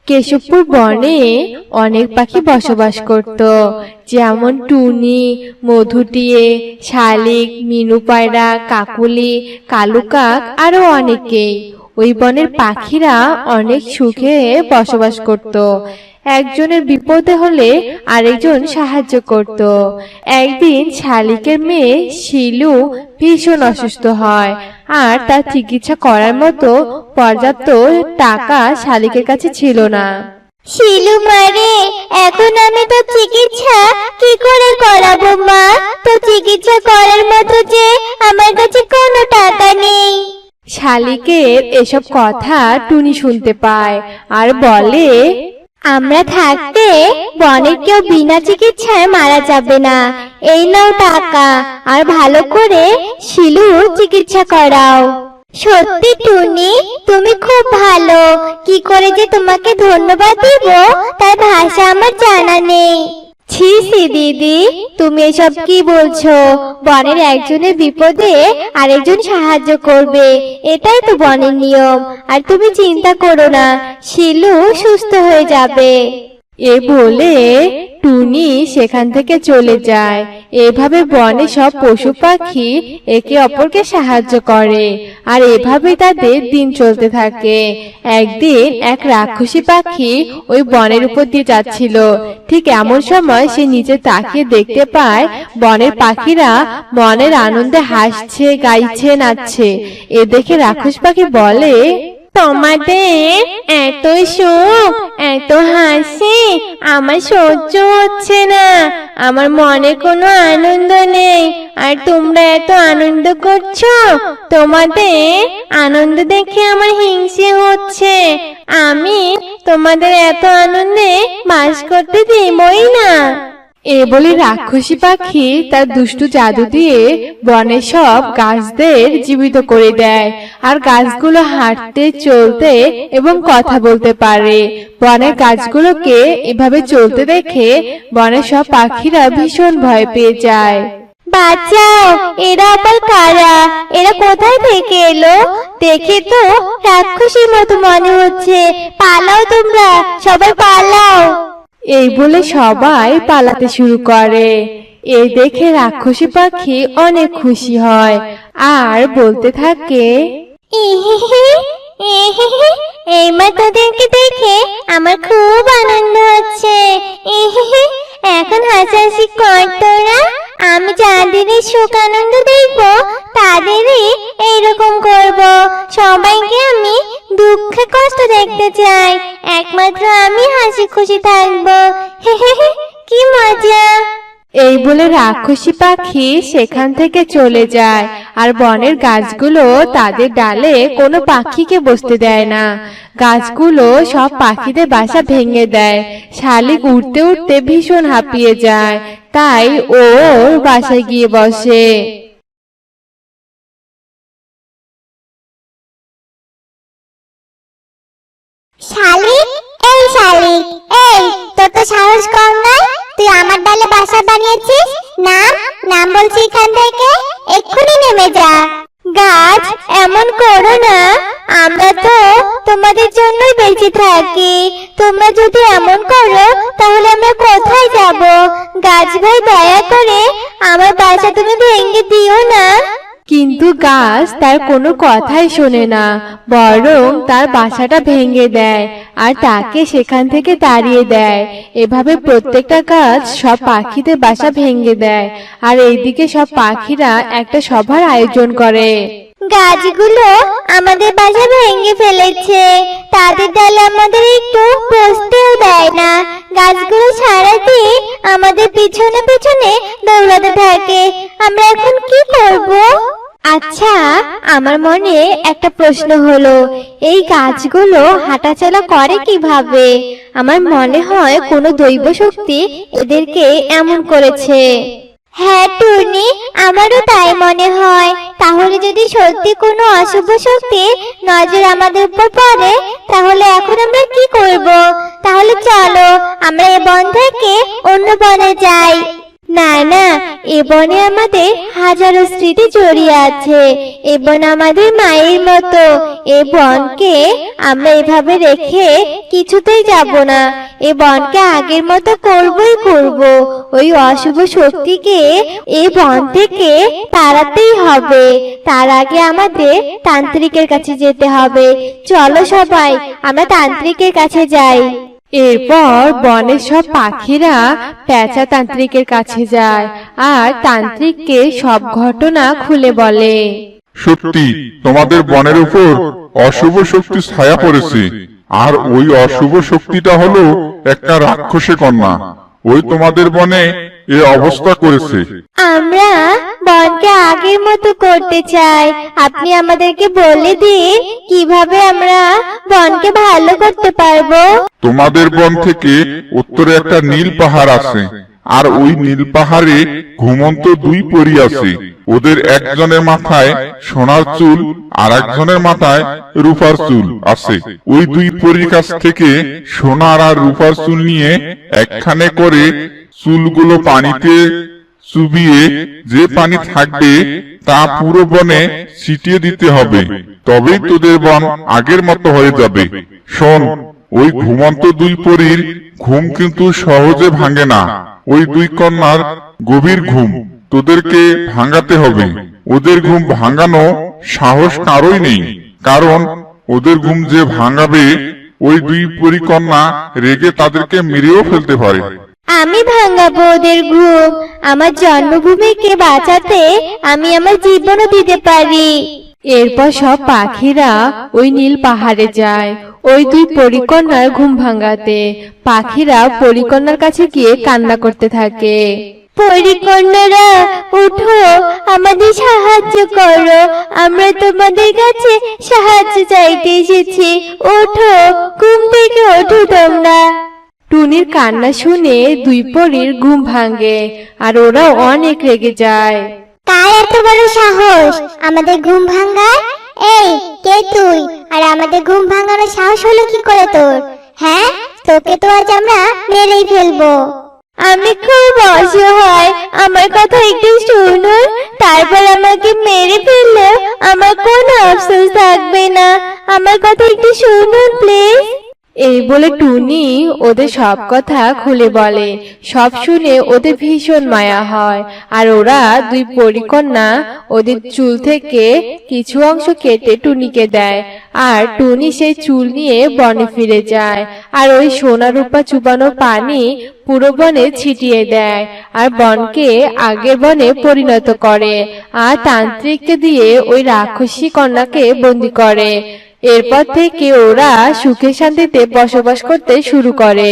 কেশবপুর বনে অনেক পাখি বসবাস করত, যেমন টুনি, মধুটিয়ে, শালিক, মিনু পায়রা, কাকুলি, কালু কাক আরো অনেকেই। ওই বনের পাখিরা অনেক সুখে বসবাস করত। একজনের বিপদে হলে আরেকজন সাহায্য করত। একদিন শালিকের মেয়ে শিলু ভীষণ অসুস্থ হয়, আর তার চিকিৎসা করার মতো পর্যাপ্ত টাকা শালিকের কাছে ছিল না। শিলু মারে, এখন আমি তো চিকিৎসা কি করে করাবো মা? তো চিকিৎসা করার মতো যে আমার কাছে কোনো টাকা নেই। শালিকের এসব কথা টুনি শুনতে পায় আর বলে, আমরা থাকতে বনে কেউ বিনা চিকিৎসায় মারা যাবে না। এই নাও টাকা, আর ভালো করে শিলুর চিকিৎসা করাও। সত্যি টুনি, তুমি খুব ভালো। কি করে যে তোমাকে ধন্যবাদ দিব তার ভাষা আমার জানা নেই। ছি ছি দিদি, তুমি এসব কি বলছো? বনের একজনের বিপদে আরেকজন সাহায্য করবে, এটাই তো বনের নিয়ম। আর তুমি চিন্তা করো না, শিলু সুস্থ হয়ে যাবে। এ বলে টুনি সেখান থেকে চলে যায়। এভাবে বনে সব পশু পাখি একে অপরকে সাহায্য করে, আর এভাবে তাদের দিন চলতে থাকে। একদিন এক রাক্ষসী পাখি ওই বনের উপর দিয়ে যাচ্ছিল। ঠিক এমন সময় সে নিচে তাকিয়ে দেখতে পায় বনের পাখিরা মনের আনন্দে হাসছে, গাইছে, নাচছে। এ দেখে রাক্ষস পাখি বলে, তোমাদের এত সুখ, এত হাসি আমার সহ্য হচ্ছে না। আমার মনে কোনো আনন্দ নেই, আর তোমরা এত আনন্দ করছো। তোমাদের আনন্দ দেখে আমার হিংসে হচ্ছে। আমি তোমাদের এত আনন্দে বাস করতে দেবই না। এ বলে রাক্ষসী পাখি তার দুষ্টু জাদু দিয়ে বনের সব গাছদের জীবিত করে দেয়, আর গাছগুলো হাঁটতে, চলতে এবং কথা বলতে পারে। বনের গাছগুলোকে এভাবে চলতে দেখে বনের সব পাখিরা ভীষণ ভয় পেয়ে যায়। বাঁচাও, এরা আবার কারা? এরা কোথায় থেকে এলো? দেখে তো রাক্ষসীর মতো মনে হচ্ছে। পালাও তোমরা, সবাই পালাও। এই বলে সবাই পালাতে শুরু করে। এই দেখে রাক্ষসী পাখি অনেক খুশি হয় আর বলতে থাকে, এইবার তোদেরকে দেখে আমার খুব আনন্দ হচ্ছে। এখন হাসাহাসি কর তোরা। আমি যাদের এই সুখ আনন্দ দেখবো তাদেরই এইরকম করব। সবাইকে আমি দুঃখে কষ্ট দেখতে চাই, একমাত্র আমি হাসি খুশি থাকবো। কি মজা! এই বলে রাক্ষসী পাখি সেখান থেকে চলে যায়, আর বনের গাছগুলো তাদের ডালে কোনো পাখিকে বসতে দেয় না। গাছগুলো সব পাখিদের বাসা ভেঙে দেয়। শালিক উঠতে উঠতে ভীষণ হাঁপিয়ে যায়, তাই ও ওর বাসায় গিয়ে বসে। শালিক, এই শালিক, এই তোর তো সাহস কম নয়। তুই আমার ডালে বাসা বানিয়েছিস। নাম নাম বলছি এখান থেকে, এক্ষুনি নেমে যা। গাছ, এমন করো না। আমরা তো তোমাদের জন্যই বেঁচে থাকি। তোমরা যদি এমন করো তাহলে আমরা কোথায় যাব? গাছ ভাই, দয়া করে আমার বাসা তুমি ভেঙে দিও না। কিন্তু গাছ তার কোনো কথাই শোনে না, বরং তার বাসাটা ভেঙে দেয় আর তাকে সেখান থেকে তাড়িয়ে দেয়। এভাবে প্রত্যেকটা গাছ সব পাখিদের বাসা ভেঙে দেয়, আর এইদিকে সব পাখিরা একটা সভার আয়োজন করে। গাছগুলো আমাদের বাসা ভেঙে ফেলেছে, তাদের ডালে আমাদের একটু বসতেও দেয় না। গাছগুলো সারাদিন আমাদের পিছনে পিছনে দৌড়াতে থাকে। আমরা এখন কি করব? আচ্ছা, আমার মনে একটা প্রশ্ন হলো, এই গাছগুলো হাঁটাচলা করে কিভাবে? আমার মনে হয় কোনো দৈব শক্তি এদেরকে এমন করেছে। হ্যাঁ টুনি, আমারও তাই মনে হয়। তাহলে যদি সত্যি কোনো অশুভ শক্তির নজর আমাদের উপর পড়ে, তাহলে এখন আমরা কি করব? তাহলে চলো আমরা এ বন থেকে অন্য বনে যাই। না না, এ বনে আমাদের হাজারো স্মৃতি জড়িয়ে আছে। এ বন আমাদের মায়ের মতো। এ বনকে আমরা এভাবে রেখে কিছুতেই যাব না। এ বনকে আগের মতো করবই করব। ওই অশুভ শক্তিকে এই বন থেকে তাড়াতেই হবে। তার আগে আমাদের তান্ত্রিকের কাছে যেতে হবে। চলো সবাই, আমরা তান্ত্রিকের কাছে যাই। এরপর বনের সব পাখিরা পেঁচা তান্ত্রিকের কাছে যায় আর তান্ত্রিককে সব ঘটনা খুলে বলে। সত্যি তোমাদের বনের উপর অশুভ শক্তি ছায়া পড়েছে, আর ওই অশুভ শক্তিটা হলো একটা রাক্ষসী কন্যা। ওই তোমাদের বনে এ অবস্থা করেছে। আমরা বনকে আগের মতো করতে চাই। আপনি আমাদেরকে বলে দিন কিভাবে আমরা বনকে ভালো করতে পারবো। তোমাদের বন থেকে উত্তরে একটা নীল পাহাড় আছে, আর ওই নীল পাহাড়ে ঘুমন্ত দুই পরী আছে। ওদের একজনের মাথায় সোনার চুল আর একজনের মাথায় রূপার চুল আছে। ওই দুই পরীর কাছ থেকে সোনার আর রূপার চুল নিয়ে একখানে করে চুলগুলো পানিতে চুবিয়ে যে পানি থাকবে তা পুরো বনে ছিটিয়ে দিতে হবে, তবেই তোদের বন আগের মতো হয়ে যাবে। শোন, ওই ঘুমন্ত দুই পরীর ঘুম কিন্তু সহজে ভাঙে না। ওই দুই কন্যার গভীর ঘুম তোদেরকে ভাঙাতে হবে। ওদের ঘুম ভাঙানো সাহস কারোই নেই, কারণ ওদের ঘুম যে ভাঙাবে ওই দুই পরীকন্যা রেগে তাদেরকে মেরেও ফেলতে পারে। আমি ভাঙাবো ওদের ঘুম। আমার জন্মভূমিকে বাঁচাতে আমি আমার জীবনও দিতে পারি। এরপর সব পাখিরা ওই নীল পাহাড়ে যায় ওই দুই পরিকন্যার ঘুম ভাঙাতে। পাখিরা পরিকন্যার কাছে গিয়ে কান্না করতে থাকে। পরিকন্যারা উঠো, আমাদের সাহায্য করো। আমরা তোমাদের কাছে সাহায্য চাইতে এসেছি। ওঠো, ঘুম থেকে ওঠো তোমরা। টুনির কান্না শুনে দুই পরীর ঘুম ভাঙে আর ওরা অনেক রেগে যায়। কার এত বড় সাহস আমাদের ঘুম ভাঙার? এই কে তুই, আর আমাদের ঘুম ভাঙানোর সাহস হলো কি করে তোর? হ্যাঁ, তোকে তো আজ আমরা মেরেই ফেলবো। আমি খুব অসহায়, আমার কথা একটু শুনুন। তারপর আমাকে মেরে ফেললে আমার কোনো আফসোস থাকবে না। আমার কথা একটু শুনুন প্লিজ। এই বলে টুনি ওদের সব কথা খুলে বলে। সব শুনে ওদের ভীষণ মায়া হয়, আর ওরা দুই পরিকন্যা ওদের চুল থেকে কিছু অংশ কেটে টুনিকে দেয়। আর টুনি সেই চুল নিয়ে বনে ফিরে যায়, আর ওই সোনা রূপা চুবানো পানি পুরো বনে ছিটিয়ে দেয়, আর বনকে আগের বনে পরিণত করে। আর তান্ত্রিককে দিয়ে ওই রাক্ষসী কন্যাকে বন্দি করে। এরপর থেকে ওরা সুখে শান্তিতে বসবাস করতে শুরু করে।